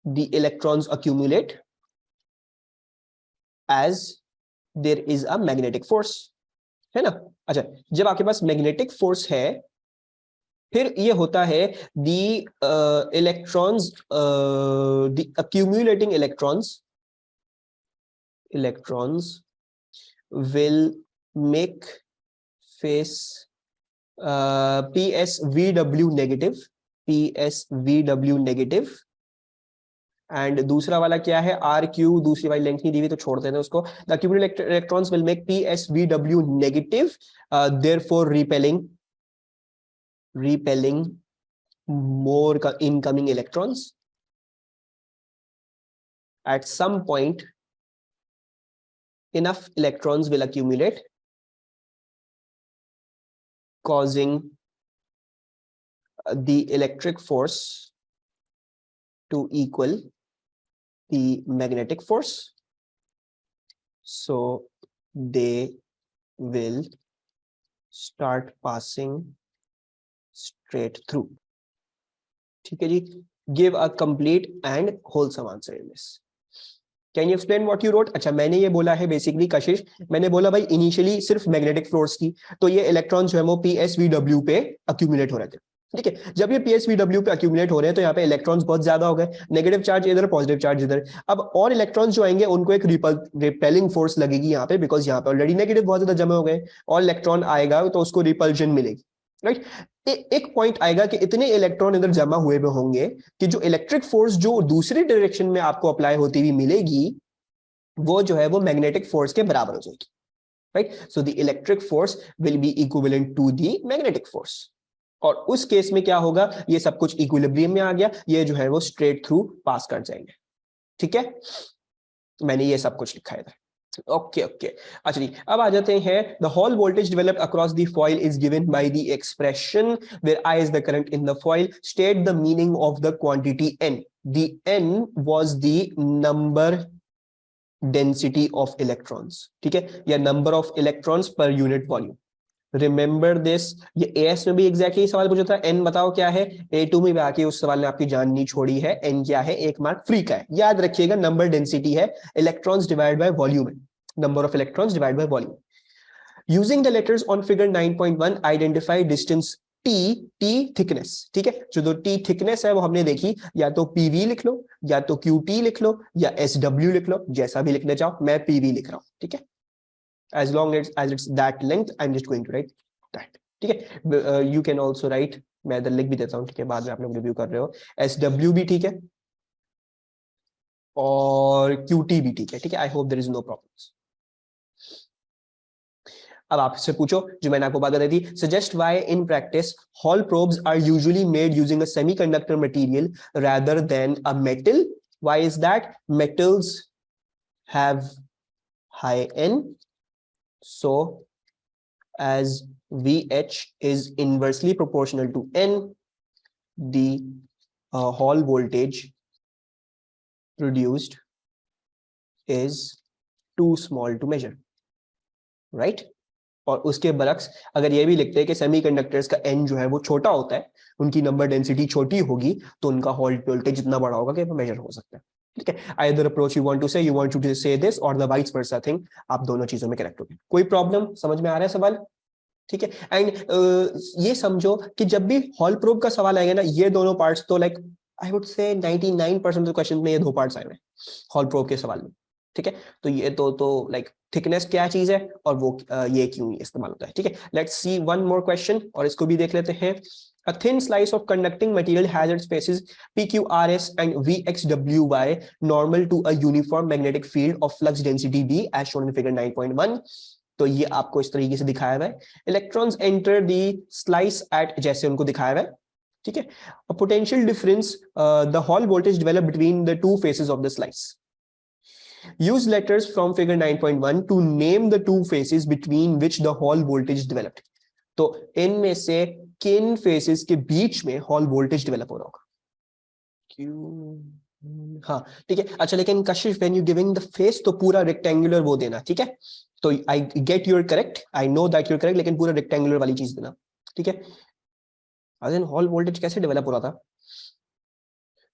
the electrons accumulate, as there is a magnetic force, है ना। अच्छा, जब आपके पास मैग्नेटिक फोर्स है फिर ये होता है the electrons, the accumulating electrons will make face PSVW negative and दूसरा वाला क्या है आर क्यू, दूसरी वाली लेंथ नहीं दी हुई तो छोड़ देते हैं उसको। The accumulated electrons will make PSVW negative, therefore repelling more incoming electrons. At some point enough electrons will accumulate, causing the electric force to equal the magnetic force, so they will start passing straight through. ठीक है जी, give a complete and wholesome answer in this. Can you explain what you wrote? अच्छा, मैंने ये बोला है basically कशिश, मैंने बोला भाई इनिशियली सिर्फ मैग्नेटिक फोर्स थी, तो ये इलेक्ट्रॉन जो है वो PSVW पे अक्यूमुलेट हो रहे थे। ठीक है, जब ये PSVW पे अक्यूमुलेट हो रहे हैं तो यहाँ पे इलेक्ट्रॉन्स बहुत ज्यादा हो गए, नेगेटिव चार्ज इधर, पॉजिटिव चार्ज इधर। अब और इलेक्ट्रॉन्स जो आएंगे उनको एक रिपेलिंग फोर्स लगेगी यहाँ पे, बिकॉज यहाँ पे ऑलरेडी नेगेटिव बहुत ज्यादा जमा हो गए, और इलेक्ट्रॉन आएगा तो उसको रिपल्जन मिलेगी, राइट। एक पॉइंट आएगा कि इतने इलेक्ट्रॉन इधर जमा हुए भी होंगे कि जो इलेक्ट्रिक फोर्स जो दूसरी डायरेक्शन में आपको अप्लाई होती हुई मिलेगी वो जो है वो मैग्नेटिक फोर्स के बराबर हो जाएगी, right. So the electric force will be equivalent to the magnetic force, और उस केस में क्या होगा, ये सब कुछ इक्विलिब्रियम में आ गया, ये जो है वो स्ट्रेट थ्रू पास कर जाएंगे। ठीक है, मैंने ये सब कुछ लिखा है इधर। ओके ओके, अच्छा जी, अब आ जाते हैं। The Hall voltage developed across the foil is given by the expression where I is the current in the foil. State the meaning of the quantity n. The n was the number density of electrons, ठीक है, या number of electrons per unit volume. Remember this, ये as में भी exactly सवाल पूछा था, N बताओ क्या है, A2 में भी आके उस सवाल ने आपकी जान नहीं छोड़ी है, एन क्या है, एक मार्क फ्री का है। याद रखिएगा नंबर डेंसिटी है, electrons divide by volume, number of electrons divide by volume. Using the letters on figure 9.1 identify distance T thickness, ठीक है, जो दो टी थिकनेस है वो हमने देखी, या तो पीवी लिख लो, या तो क्यूटी लिख लो, या एसडब्ल्यू लिख लो, जैसा भी लिखना चाहो, मैं पीवी लिख रहा हूं, ठीक है। as long as it's that length I'm just going to write that, ठीक है। you can also write, मैं इधर लिख भी देता हूँ, ठीक है, बाद में आप लोग रिव्यू कर रहे हो, SW भी ठीक है और QT भी ठीक है, ठीक है। I hope there is no problems. अब आपसे पूछो जो मैंने आपको बात बताई थी, suggest why in practice Hall probes are usually made using a semiconductor material rather than a metal. Why is that? Metals have high N, so as VH is inversely proportional to N, the Hall voltage produced is too small to measure, right? और उसके बरक्स अगर ये भी लिखते हैं कि semiconductors का N जो है वो छोटा होता है, उनकी नंबर डेंसिटी छोटी होगी, तो उनका हॉल वोल्टेज जितना बड़ा होगा कि वो मेजर हो सकता है, ठीक है। Either approach you want to say this और द वाइस वर्सा थिंग, आप दोनों चीजों में करेक्ट होंगे। कोई प्रॉब्लम, समझ में आ रहा है सवाल, ठीक है। एंड ये समझो कि जब भी हॉल प्रोब का सवाल आएगा ना, ये दोनों पार्ट्स तो like I would say 99% of question में ये दो पार्ट्स आए हुए हॉल प्रोब के सवाल में, ठीक है। तो ये तो लाइक थिकनेस क्या चीज है और वो ये क्यों इस्तेमाल होता है, ठीक है। Let's see one more question और इसको भी देख लेते हैं। A thin slice of conducting material has its faces PQRS and VXWY normal to a uniform magnetic field of flux density B as shown in figure 9.1. तो ये आपको इस तरीके से दिखाया हुआ है, electrons enter the slice at, जैसे उनको दिखाया हुआ है, ठीक है। A potential difference, the Hall voltage developed between the two faces of the slice. Use letters from figure 9.1 to name the two faces between which the Hall voltage developed. तो इनमें से किन फेसेस के बीच में हॉल वोल्टेज डेवलप हो रहा होगा, क्यों, हाँ ठीक है। अच्छा, लेकिन Kashish when you giving the face तो पूरा रेक्टेंगुलर वो देना, ठीक है। तो I get you're correct, I know that you're correct, लेकिन पूरा रेक्टेंगुलर वाली चीज देना, ठीक है। हॉल वोल्टेज कैसे डेवलप हो रहा था,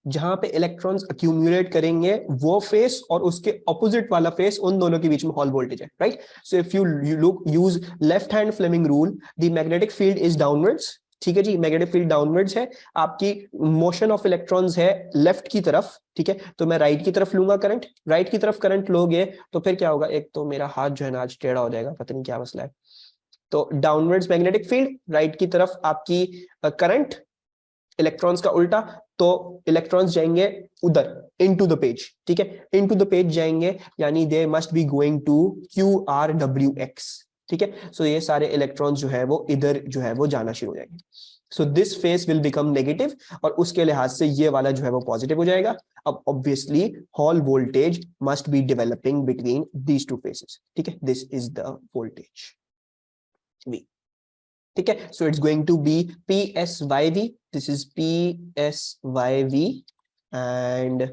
जहां पे इलेक्ट्रॉन्स अक्यूमुलेट करेंगे वो फेस और उसके ऑपोजिट वाला फेस, उन दोनों के बीच में हॉल वोल्टेज है, right? So if you look use left hand Fleming rule, the magnetic field is downwards, ठीक है जी, मैग्नेटिक फील्ड डाउनवर्ड्स है, आपकी मोशन ऑफ इलेक्ट्रॉन्स है लेफ्ट की तरफ, ठीक है, तो मैं राइट की तरफ लूंगा करंट, राइट की तरफ करंट लोगे तो फिर क्या होगा, एक तो मेरा हाथ जो है ना आज टेढ़ा हो जाएगा, पता नहीं क्या मसला है, तो डाउनवर्ड्स मैग्नेटिक फील्ड, राइट की तरफ आपकी करंट, इलेक्ट्रॉन्स का उल्टा, तो इलेक्ट्रॉन्स जाएंगे उधर इनटू द पेज, ठीक है, इनटू द पेज जाएंगे, यानी they must be going to QRWX, ठीक है, सो ये सारे इलेक्ट्रॉन्स जो है वो इधर जो है वो जाना शुरू हो जाएंगे, so this face will become negative, और उसके लिहाज से ये वाला जो है वो पॉजिटिव हो जाएगा। अब obviously Hall voltage must be developing between these two faces, ठीक है, this is the voltage V, ठीक है, so it's going to be PSYV, this is PSYV, and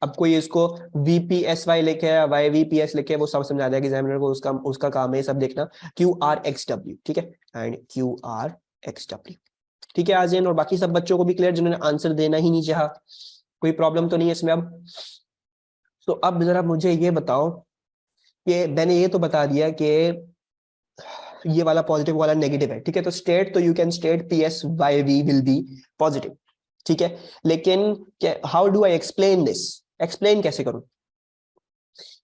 अब कोई इसको VPSY लिखे या YVPS लिखे, वो सब समझा देगा एग्जामिनर को, उसका काम है सब देखना, QRXW, ठीक है, एंड QRXW, ठीक है आजिन, और बाकी सब बच्चों को भी क्लियर जिन्होंने आंसर देना ही नहीं चाहा, कोई प्रॉब्लम तो नहीं है इसमें अब? तो अब जरा मुझे ये बताओ कि मैंने ये तो बता दिया कि ये वाला पॉजिटिव वाला नेगेटिव है, ठीक है, तो स्टेट, तो you can state PSYV will be positive, ठीक है, लेकिन how do I explain this, explain कैसे करूं?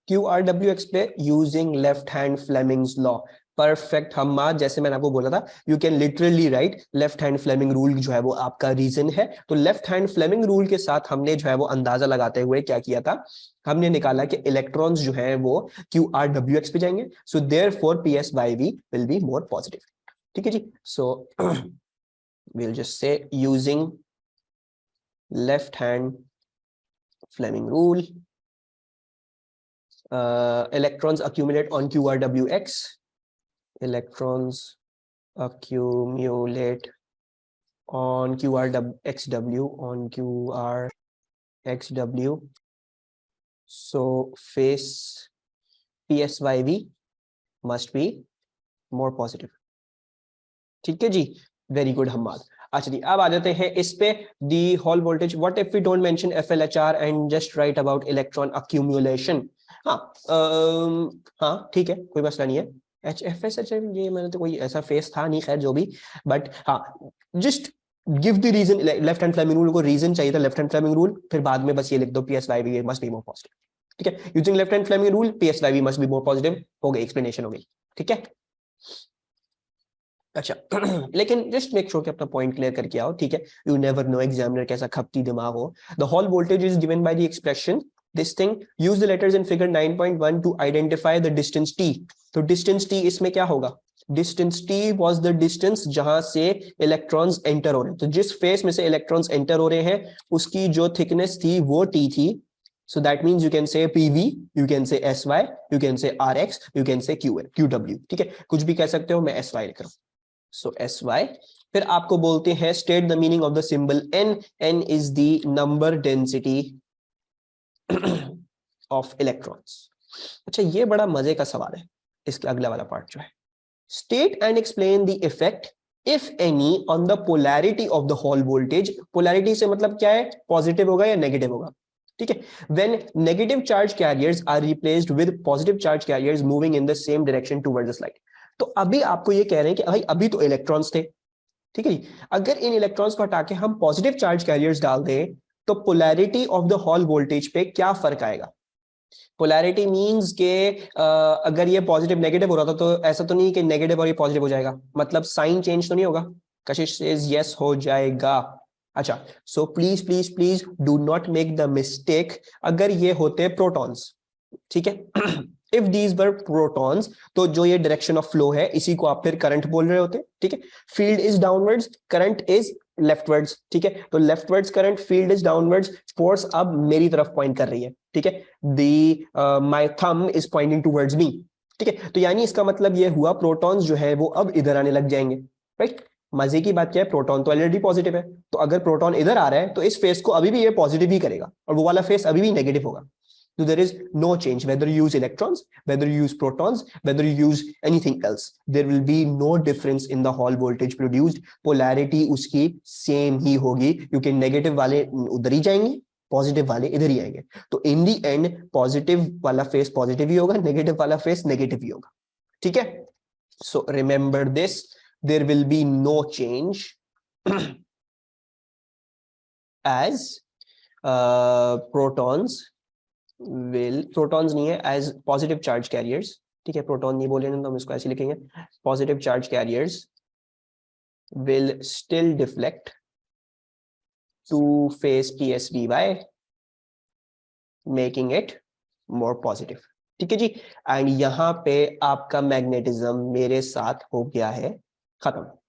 QRW explain using left hand Fleming's law, perfect हम्मा, जैसे मैंने आपको बोला था, you can literally write left hand Fleming rule जो है वो आपका रीजन है, तो लेफ्ट हैंड फ्लेमिंग रूल के साथ हमने जो है वो अंदाजा लगाते हुए क्या किया था, हमने निकाला कि इलेक्ट्रॉन्स जो है वो QRWX पे जाएंगे, so therefore PSYV will B more positive, ठीक है जी, सो we'll just say using left hand Fleming rule, electrons accumulate on QRWX, electrons accumulate on QRXW, on QRXW, so phase PSYV must be more positive, ठीक है जी, very good Hammad. अच्छा जी, अब आ जाते हैं इस पे, the Hall voltage, what if we don't mention FLHR and just write about electron accumulation, हाँ हाँ ठीक है, कोई मसला नहीं है, HFS ये मैंने तो कोई ऐसा फेस था नहीं, खैर जो भी, बट हाँ just give the reason, left hand Fleming rule को रीजन चाहिए था, लेफ्ट हैंड फ्लेमिंग रूल, फिर बाद में बस ये लिख दो PSYV must be more positive, ठीक है, using left hand Fleming rule PSYV must be more positive, हो गई एक्सप्लेनेशन हो गई, ठीक है। अच्छा लेकिन जस्ट मेक श्योर कि अपना पॉइंट क्लियर करके आओ, ठीक है, यू नेवर नो एग्जामिनर कैसा खपती दिमाग हो। The Hall voltage is given by the expression this thing, use the letters in figure 9.1 to identify the distance t, तो डिस्टेंस t इसमें क्या होगा, distance t was the distance जहां से इलेक्ट्रॉन्स एंटर हो रहे हैं, तो जिस फेस में से इलेक्ट्रॉन्स एंटर हो रहे हैं उसकी जो थिकनेस थी वो t थी, so that means you can say PV, you can say SY, you can say RX, you can say QW, ठीक है, कुछ भी कह सकते हो, मैं SY लिख रहा हूं, so SY, फिर आपको बोलते हैं state the meaning of the symbol N, N is the number density of electrons. अच्छा ये बड़ा मजे का सवाल है, इसका अगला वाला पार्ट जो है, state and explain the effect if any on the polarity of the Hall voltage, polarity से मतलब क्या है, पॉजिटिव होगा या नेगेटिव होगा, ठीक है, when negative charge carriers are replaced with positive charge carriers moving in the same direction towards the light, तो अभी आपको ये कह रहे हैं कि भाई अभी तो इलेक्ट्रॉन्स थे, ठीक है जी, अगर इन इलेक्ट्रॉन्स को हटा के हम पॉजिटिव चार्ज कैरियर्स डाल दें तो polarity of the Hall voltage पे क्या फर्क आएगा, पोलैरिटी मींस के अगर ये पॉजिटिव नेगेटिव हो रहा था तो ऐसा तो नहीं कि नेगेटिव और ये पॉजिटिव हो जाएगा, मतलब साइन चेंज तो नहीं होगा, कशिश सेज यस हो जाएगा। अच्छा so please please please do not make the mistake, अगर ये होते प्रोटॉन्स, ठीक है इफ दीज वर प्रोटॉन्स, तो जो ये डायरेक्शन ऑफ फ्लो है इसी को आप फिर करंट बोल रहे होते, ठीक है, field is downwards, current is leftwards, ठीक है, तो leftwards current, field is downwards, force अब मेरी तरफ पॉइंट कर रही है, ठीक है, the my thumb is pointing towards me, ठीक है, तो यानी इसका मतलब ये हुआ प्रोटॉन्स जो है वो अब इधर आने लग जाएंगे, राइट, मजे की बात क्या है, प्रोटॉन तो ऑलरेडी पॉजिटिव है, तो अगर प्रोटॉन इधर आ रहा है तो इस फेस को अभी भी ये पॉजिटिव ही करेगा और वो वाला फेस अभी भी नेगेटिव होगा, So there is no change, whether you use electrons, whether you use protons, whether you use anything else, there will be no difference in the Hall voltage produced. Polarity उसकी same ही होगी, क्योंकि negative वाले उधर ही जाएंगे, positive वाले इधर ही आएंगे. तो इन दी एंड पॉजिटिव वाला फेस पॉजिटिव ही होगा, नेगेटिव वाला फेस नेगेटिव ही होगा. ठीक है. So remember this, there will be no change as protons नहीं है, as positive charge carriers. ठीक है, प्रोटॉन नहीं बोलेंगे तो हम इसको ऐसे लिखेंगे, positive charge carriers will still deflect to face PSVY, making it more positive. ठीक है जी. एंड यहां पे आपका मैग्नेटिज्म मेरे साथ हो गया है खत्म.